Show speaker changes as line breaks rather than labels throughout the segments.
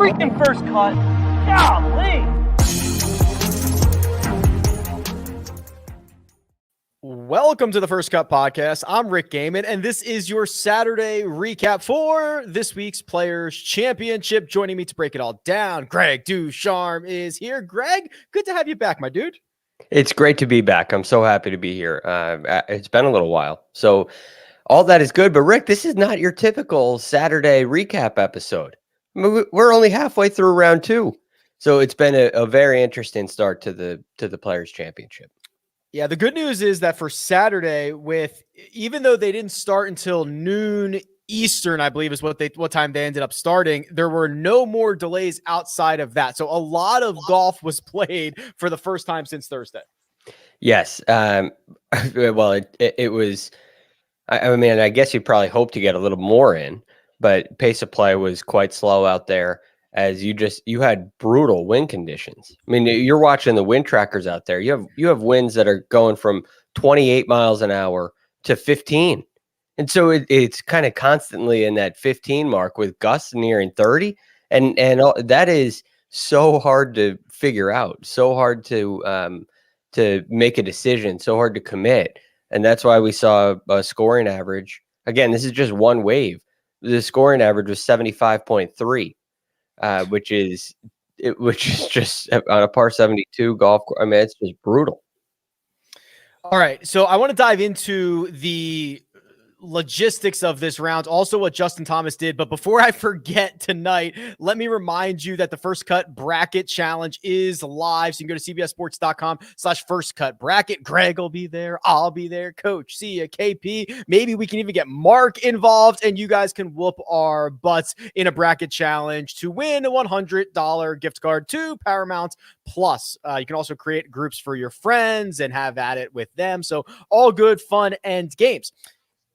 freaking first cut. Golly.
Welcome to the First Cut Podcast. I'm Rick Gehman, and this is your Saturday recap for this week's Players Championship. Joining me to break it all down, Greg DuCharme is here. Greg, good to have you back, my dude.
It's great to be back. I'm so happy to be here. It's been a little while. So all that is good. But Rick, this is not your typical Saturday recap episode. I mean, we're only halfway through round two. So it's been a very interesting start to the Players Championship.
Yeah, the good news is that for Saturday, even though they didn't start until noon Eastern, I believe is what time they ended up starting, there were no more delays outside of that. So a lot of golf was played for the first time since Thursday.
Yes. Well, it was, I mean, I guess you probably hope to get a little more in, but pace of play was quite slow out there. As you had brutal wind conditions. I mean, you're watching the wind trackers out there. You have winds that are going from 28 miles an hour to 15. And so it's kind of constantly in that 15 mark with gusts nearing 30. And that is so hard to figure out, so hard to make a decision, so hard to commit. And that's why we saw a scoring average. Again, this is just one wave. The scoring average was 75.3. Which is just on a par 72 golf course. I mean, it's just brutal.
All right. So I want to dive into the logistics of this round, also what Justin Thomas did. But before I forget tonight, let me remind you that the First Cut Bracket Challenge is live. So you can go to cbssports.com/firstcutbracket. Greg will be there. I'll be there. Coach, Sia, KP. Maybe we can even get Mark involved, and you guys can whoop our butts in a bracket challenge to win a $100 gift card to Paramount Plus. You can also create groups for your friends and have at it with them. So all good fun and games.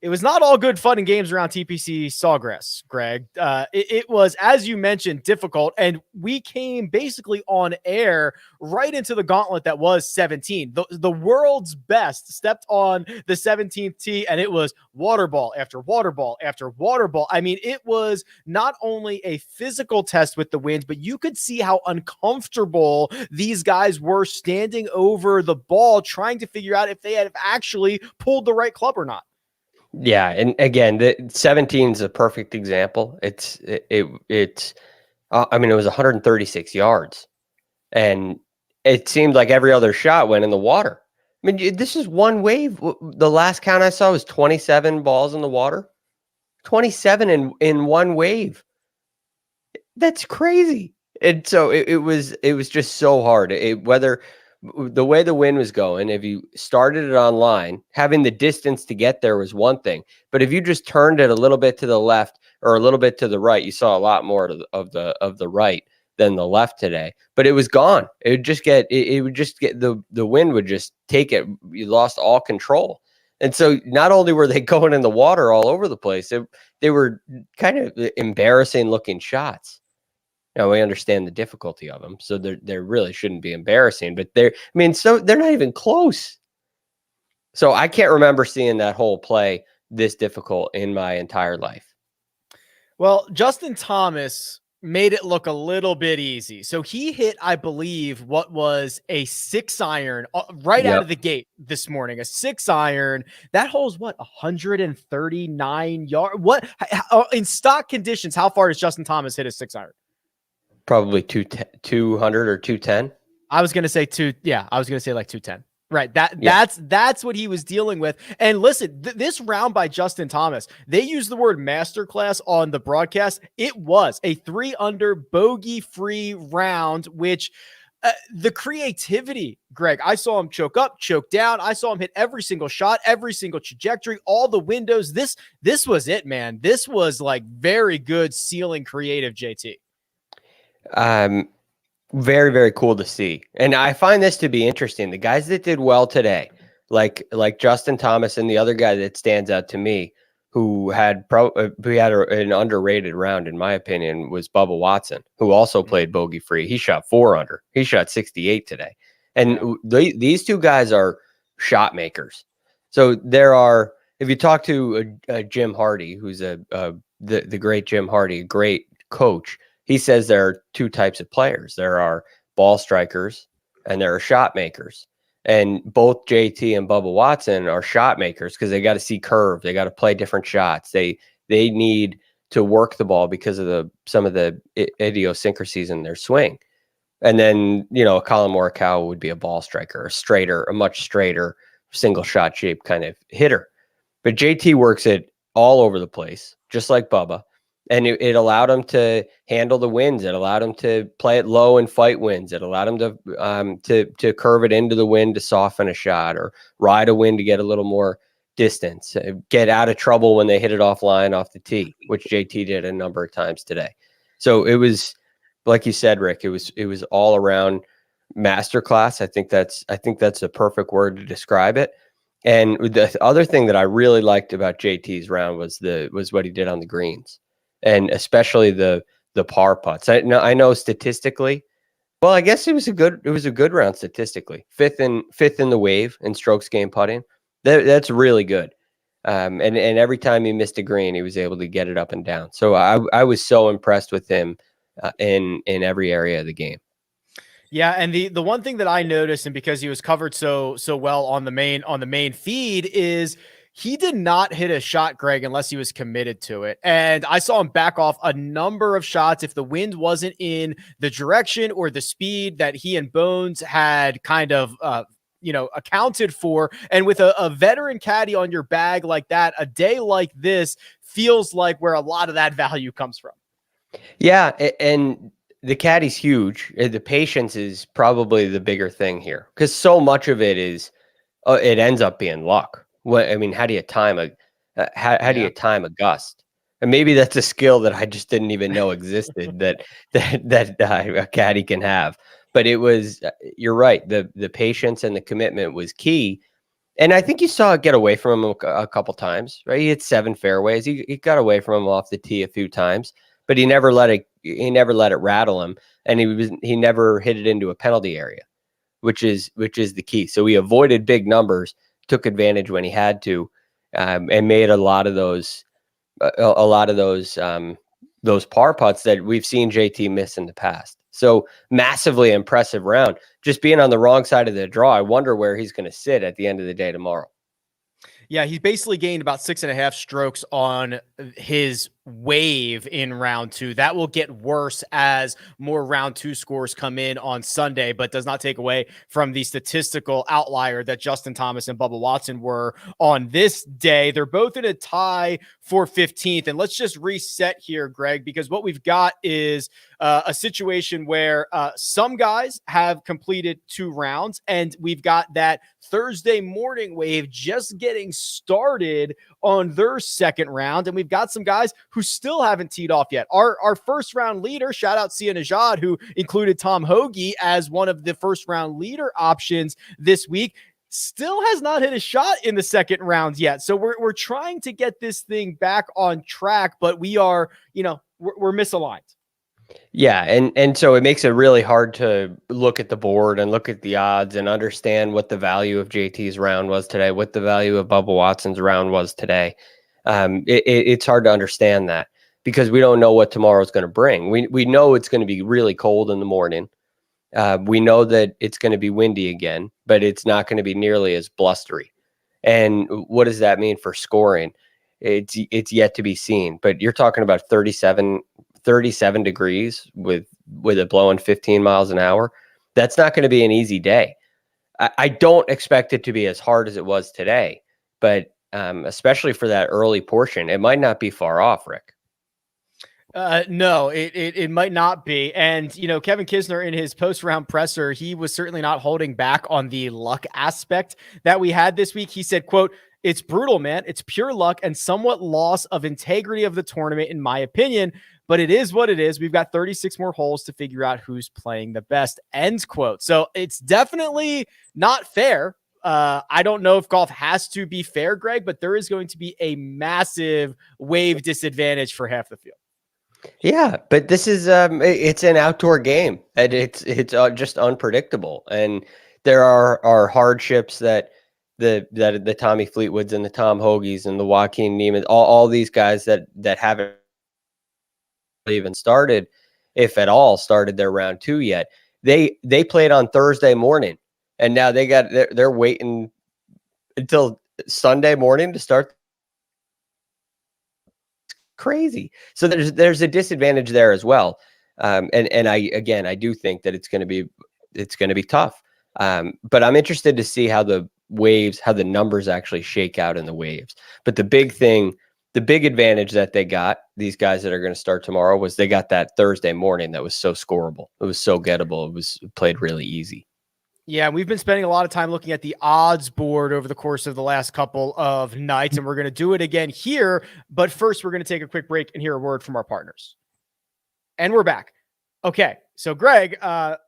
It was not all good fun and games around TPC Sawgrass, Greg. It was, as you mentioned, difficult, and we came basically on air right into the gauntlet that was 17. The world's best stepped on the 17th tee, and it was water ball after water ball after water ball. I mean, it was not only a physical test with the wind, but you could see how uncomfortable these guys were standing over the ball, trying to figure out if they had actually pulled the right club or not.
Yeah, and again, the 17 is a perfect example. I mean, it was 136 yards, and it seemed like every other shot went in the water. I mean, this is one wave. The last count I saw was 27 balls in the water, 27 in one wave. That's crazy. And so it was just so hard. Whether the way the wind was going, if you started it online, having the distance to get there was one thing. But if you just turned it a little bit to the left or a little bit to the right, you saw a lot more of the right than the left today. But it was gone. It would just get the wind would just take it. You lost all control. And so not only were they going in the water all over the place, they were kind of embarrassing looking shots. Now we understand the difficulty of them, so they really shouldn't be embarrassing. But they're not even close. So I can't remember seeing that whole play this difficult in my entire life.
Well, Justin Thomas made it look a little bit easy. So he hit, I believe, what was a 6-iron right out of the gate this morning. A 6-iron. That hole's what, 139 yards? What in stock conditions? How far does Justin Thomas hit a 6-iron?
Probably 200 or 210.
I was going to say like 210. Right. That's what he was dealing with. And listen, this round by Justin Thomas, they used the word masterclass on the broadcast. It was a 3-under bogey-free round, which the creativity, Greg, I saw him choke up, choke down. I saw him hit every single shot, every single trajectory, all the windows. This was it, man. This was like very good ceiling creative, JT.
Very, very cool to see. And I find this to be interesting. The guys that did well today, like Justin Thomas, and the other guy that stands out to me who had an underrated round, in my opinion, was Bubba Watson, who also played bogey free. He shot 4 under. He shot 68 today. And these two guys are shot makers. So there are, if you talk to Jim Hardy, who's the great Jim Hardy, a great coach, He says there are two types of players. There are ball strikers and there are shot makers. And both JT and Bubba Watson are shot makers because they got to see curve. They got to play different shots. They need to work the ball because of some of the idiosyncrasies in their swing. And then, Colin Morikawa would be a ball striker, a much straighter, single shot shape kind of hitter. But JT works it all over the place, just like Bubba. And it allowed him to handle the winds. It allowed him to play it low and fight winds. It allowed him to curve it into the wind to soften a shot, or ride a wind to get a little more distance, get out of trouble when they hit it offline off the tee, which JT did a number of times today. So it was, like you said, Rick, it was all around masterclass. I think that's the perfect word to describe it. And the other thing that I really liked about JT's round was what he did on the greens, and especially the par putts. I know statistically, well, I guess it was a good round statistically. Fifth in the wave in strokes gained putting. That's really good. And every time he missed a green, he was able to get it up and down. So I was so impressed with him in every area of the game.
Yeah, and the one thing that I noticed, and because he was covered so well on the main feed, is he did not hit a shot, Greg, unless he was committed to it. And I saw him back off a number of shots if the wind wasn't in the direction or the speed that he and Bones had kind of accounted for. And with a veteran caddy on your bag like that, a day like this feels like where a lot of that value comes from.
Yeah, and the caddy's huge. The patience is probably the bigger thing here, because so much of it is it ends up being luck. How do you time do you time a gust? And maybe that's a skill that I just didn't even know existed that a caddy can have. But it was, you're right. The patience and the commitment was key. And I think you saw it get away from him a couple times, right? He hit 7 fairways. He got away from him off the tee a few times, but he never let it rattle him, and he never hit it into a penalty area, which is the key. So he avoided big numbers, took advantage when he had to, and made a lot of those par putts that we've seen JT miss in the past. So massively impressive round. Just being on the wrong side of the draw, I wonder where he's going to sit at the end of the day tomorrow.
Yeah, he's basically gained about 6.5 strokes on his wave in round 2. That will get worse as more round 2 scores come in on Sunday, but does not take away from the statistical outlier that Justin Thomas and Bubba Watson were on this day. They're both in a tie for 15th. And let's just reset here, Greg, because what we've got is a situation where some guys have completed 2 rounds, and we've got that Thursday morning wave just getting started on their second round. And we've got some guys who still haven't teed off yet. Our first round leader, shout out Sia Najad, who included Tom Hoagie as one of the first round leader options this week, still has not hit a shot in the second round yet. So we're trying to get this thing back on track, but we are, we're misaligned.
Yeah, and so it makes it really hard to look at the board and look at the odds and understand what the value of JT's round was today, what the value of Bubba Watson's round was today. It's hard to understand that because we don't know what tomorrow's going to bring. We know it's going to be really cold in the morning. We know that it's going to be windy again, but it's not going to be nearly as blustery. And what does that mean for scoring? It's yet to be seen. But you're talking about 37 degrees with it blowing 15 miles an hour. That's not going to be an easy day. I don't expect it to be as hard as it was today, but especially for that early portion, it might not be far off, Rick.
No, it might not be. And, Kevin Kisner in his post-round presser, he was certainly not holding back on the luck aspect that we had this week. He said, quote, "It's brutal, man. It's pure luck and somewhat loss of integrity of the tournament, in my opinion. But it is what it is. We've got 36 more holes to figure out who's playing the best," end quote. So it's definitely not fair. I don't know if golf has to be fair, Greg, but there is going to be a massive wave disadvantage for half the field.
Yeah, but this is it's an outdoor game, and it's just unpredictable, and there are hardships that the Tommy Fleetwoods and the Tom Hoagies and the Joaquin Neiman, all these guys that haven't even started, if at all, started their round 2 yet. They played on Thursday morning, and now they're waiting until Sunday morning to start. Crazy. So there's a disadvantage there as well. And I do think that it's going to be tough. But I'm interested to see how the numbers actually shake out in the waves. But the big advantage that they got, these guys that are going to start tomorrow, was they got that Thursday morning that was so scoreable. It was so gettable. It was played really easy.
Yeah, we've been spending a lot of time looking at the odds board over the course of the last couple of nights, and we're going to do it again here. But first, we're going to take a quick break and hear a word from our partners. And we're back. Okay, so Greg,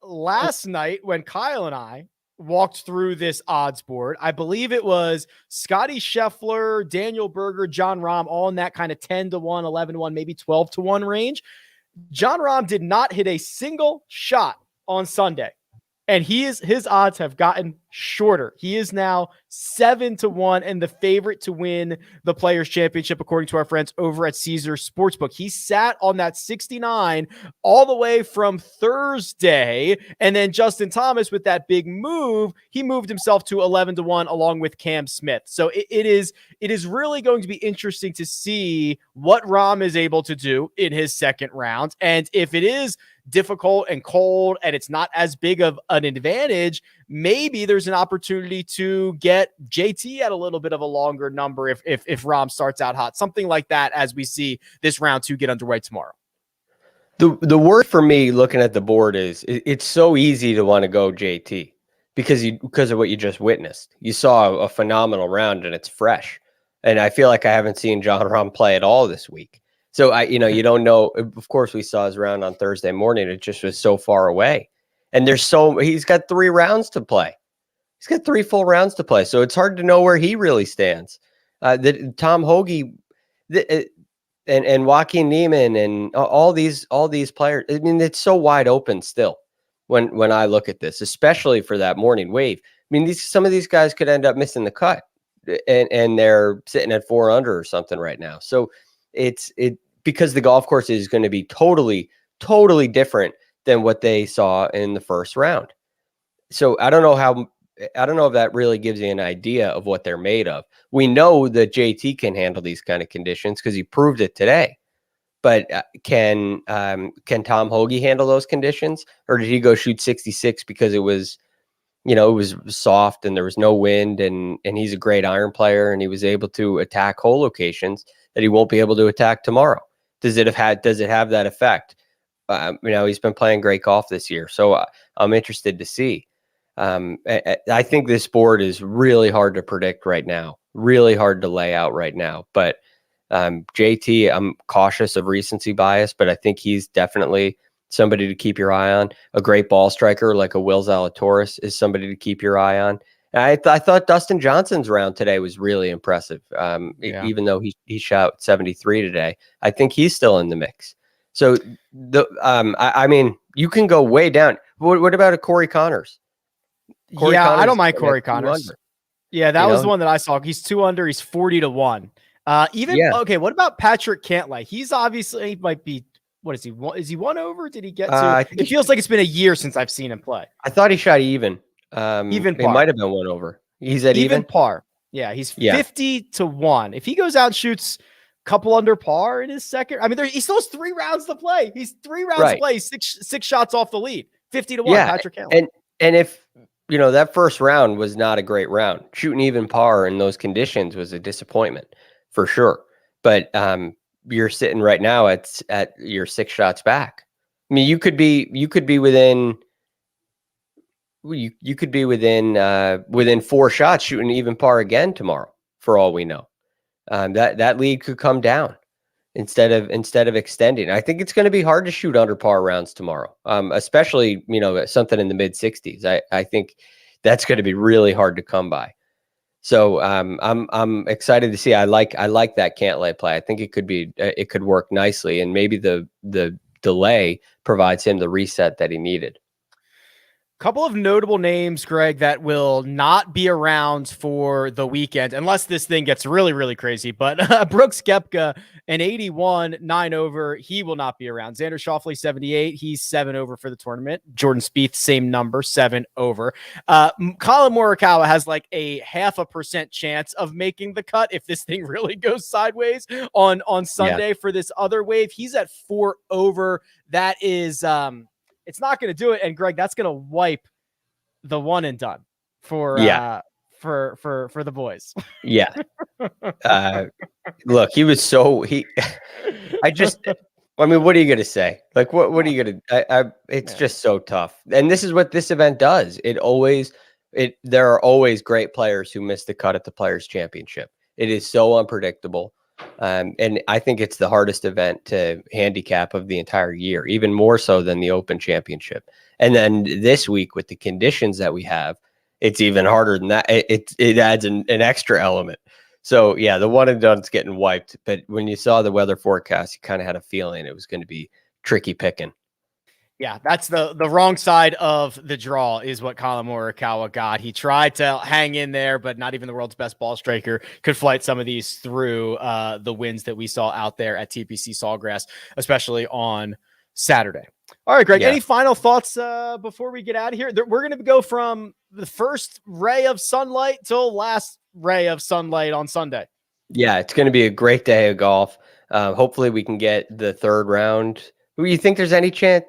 last night when Kyle and I walked through this odds board, I believe it was Scotty Scheffler, Daniel Berger, John Rahm, all in that kind of 10-1, 11-1, maybe 12-1 range. John Rahm did not hit a single shot on Sunday. And his odds have gotten shorter. He is now 7-1 and the favorite to win the Players Championship, according to our friends over at Caesar Sportsbook. He sat on that 69 all the way from Thursday. And then Justin Thomas, with that big move, he moved himself to 11-1 along with Cam Smith. So it is really going to be interesting to see what Rahm is able to do in his second round. And if it is difficult and cold and it's not as big of an advantage, maybe there's an opportunity to get JT at a little bit of a longer number if Rahm starts out hot, something like that, as we see this round 2 get underway tomorrow.
The word for me looking at the board is it's so easy to want to go JT because of what you just witnessed. You saw a phenomenal round and it's fresh. And I feel like I haven't seen John Rahm play at all this week. So you don't know. Of course, we saw his round on Thursday morning. It just was so far away, and he's got 3 rounds to play. He's got 3 full rounds to play, so it's hard to know where he really stands. Tom Hoge, and Joaquin Niemann, and all these players. I mean, it's so wide open still. When I look at this, especially for that morning wave. I mean, some of these guys could end up missing the cut, and they're sitting at 4 under or something right now. So it's because the golf course is going to be totally different than what they saw in the first round. So I don't know if that really gives you an idea of what they're made of. We know that JT can handle these kind of conditions because he proved it today. But can Tom Hoge handle those conditions, or did he go shoot 66 because it was soft and there was no wind, and he's a great iron player and he was able to attack hole locations that he won't be able to attack tomorrow? Does it have that effect? He's been playing great golf this year, so I'm interested to see. I think this board is really hard to predict right now, really hard to lay out right now. But JT, I'm cautious of recency bias, but I think he's definitely somebody to keep your eye on. A great ball striker like a Will Zalatoris is somebody to keep your eye on. I thought Dustin Johnson's round today was really impressive. Even though he shot 73 today, I think he's still in the mix. So you can go way down. What about a Corey Connors?
Connors, I don't mind Corey Connors. Yeah, that was the one that I saw. He's 2 under. He's 40-1. Okay. What about Patrick Cantlay? He might be. What is he? Is he 1 over? Did he get to? It feels like it's been a year since I've seen him play.
I thought he shot even.
Even par.
It might have been 1 over. He's at even
par. Yeah, he's 50-1. If he goes out and shoots a couple under par in his second, he still has 3 rounds to play. He's 3 rounds to play. Six shots off the lead. 50-1. Patrick Cantlay.
And if that first round was not a great round, shooting even par in those conditions was a disappointment for sure. But you're sitting right now at your 6 shots back. I mean, you could be within. You could be within 4 shots shooting even par again tomorrow, for all we know. That lead could come down instead of extending. I think it's going to be hard to shoot under par rounds tomorrow, especially something in the mid 60s. I think that's going to be really hard to come by. So I'm excited to see. I like that Cantlay play. I think it could work nicely, and maybe the delay provides him the reset that he needed.
Couple of notable names, Greg, that will not be around for the weekend unless this thing gets really, really crazy. But Brooks Koepka, an 81, 9 over. He will not be around. Xander Schauffele, 78. He's 7 over for the tournament. Jordan Spieth, same number, 7 over. Colin Morikawa has like a 0.5% chance of making the cut if this thing really goes sideways on Sunday for this other wave. He's at 4 over. That is it's not going to do it. And Greg, that's going to wipe the one and done for the boys.
Yeah. Look, he was I mean, what are you going to say? Like, what are you going to, it's just so tough. And this is what this event does. There are always great players who miss the cut at the Players Championship. It is so unpredictable. And I think it's the hardest event to handicap of the entire year, even more so than the Open Championship. And then this week with the conditions that we have, it's even harder than that. It adds an extra element. So yeah, the one and done's getting wiped. But when you saw the weather forecast, you kind of had a feeling it was going to be tricky picking.
Yeah, that's the wrong side of the draw is what Colin Morikawa got. He tried to hang in there, but not even the world's best ball striker could flight some of these through the winds that we saw out there at TPC Sawgrass, especially on Saturday. All right, Greg, any final thoughts before we get out of here? We're going to go from the first ray of sunlight till last ray of sunlight on Sunday.
Yeah, it's going to be a great day of golf. Hopefully we can get the third round. You think there's any chance?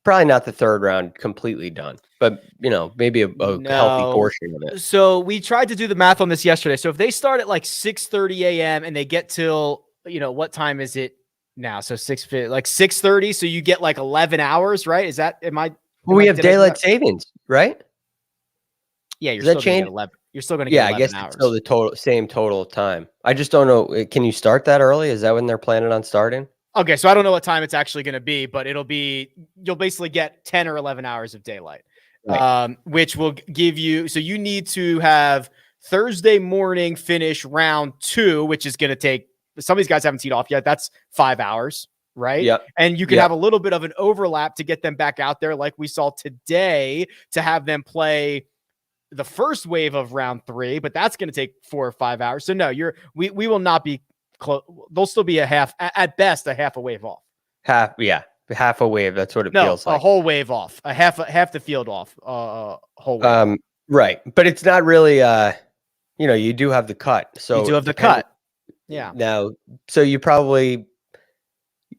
Probably not the third round completely done, but maybe a healthy portion of it.
So we tried to do the math on this yesterday. So if they start at like 6:30 a.m. and they get till, what time is it now? So 6:30. So you get like 11 hours, right? Is that,
we have daylight savings, right?
Yeah. You're still going to get 11. You're still going to get 11
I guess
hours.
It's still the same total time. I just don't know. Can you start that early? Is that when they're planning on starting?
Okay, so I don't know what time it's actually going to be, but you'll basically get 10 or 11 hours of daylight, right. Which will give you, so you need to have Thursday morning finish round 2, which is going to take, some of these guys haven't teed off yet. That's 5 hours, right?
Yep.
And you can have a little bit of an overlap to get them back out there like we saw today to have them play the first wave of round 3, but that's going to take 4 or 5 hours. So no, we will not be close. They'll still be at best a half a wave off.
Half a wave. That's what it feels like.
A whole wave off. Half the field off. Whole wave.
Right, but it's not really. You do have the cut. So
you do have the cut. Yeah.
Now, so you probably.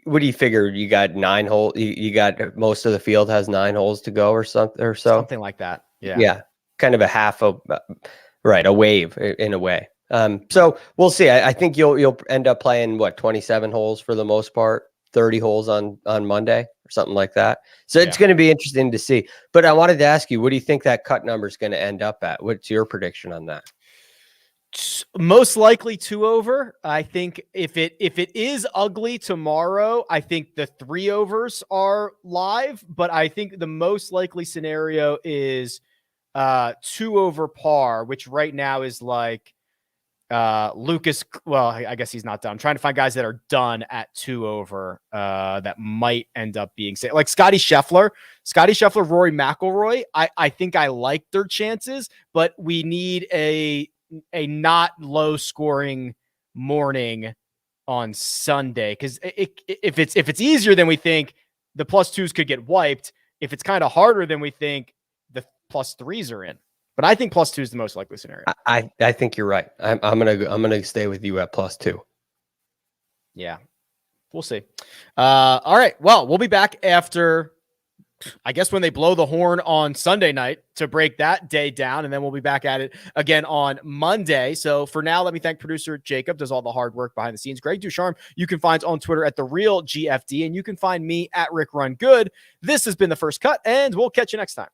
What do you figure? You got 9 holes. You got most of the field has 9 holes to go, or something
like that. Yeah.
Yeah. Kind of a wave in a way. So we'll see. I think you'll end up playing 27 holes for the most part, 30 holes on Monday or something like that. So it's going to be interesting to see. But I wanted to ask you, what do you think that cut number is going to end up at? What's your prediction on that?
Most likely 2 over. I think if it is ugly tomorrow, I think the 3 overs are live, but I think the most likely scenario is 2 over par, which right now is like Lucas. Well, I guess he's not done. I'm trying to find guys that are done at 2 over that might end up being like Scotty Scheffler, Rory McIlroy. I think I like their chances, but we need a not low scoring morning on Sunday, because if it's easier than we think, the +2s could get wiped. If it's kind of harder than we think, the +3s are in. But I think +2 is the most likely scenario.
I think you're right. I'm gonna stay with you at +2.
Yeah, we'll see. All right. Well, we'll be back after, I guess, when they blow the horn on Sunday night to break that day down, and then we'll be back at it again on Monday. So for now, let me thank producer Jacob, does all the hard work behind the scenes. Greg DuCharme, you can find on Twitter at @TheRealGFD, and you can find me at Rick Run Good. This has been The First Cut, and we'll catch you next time.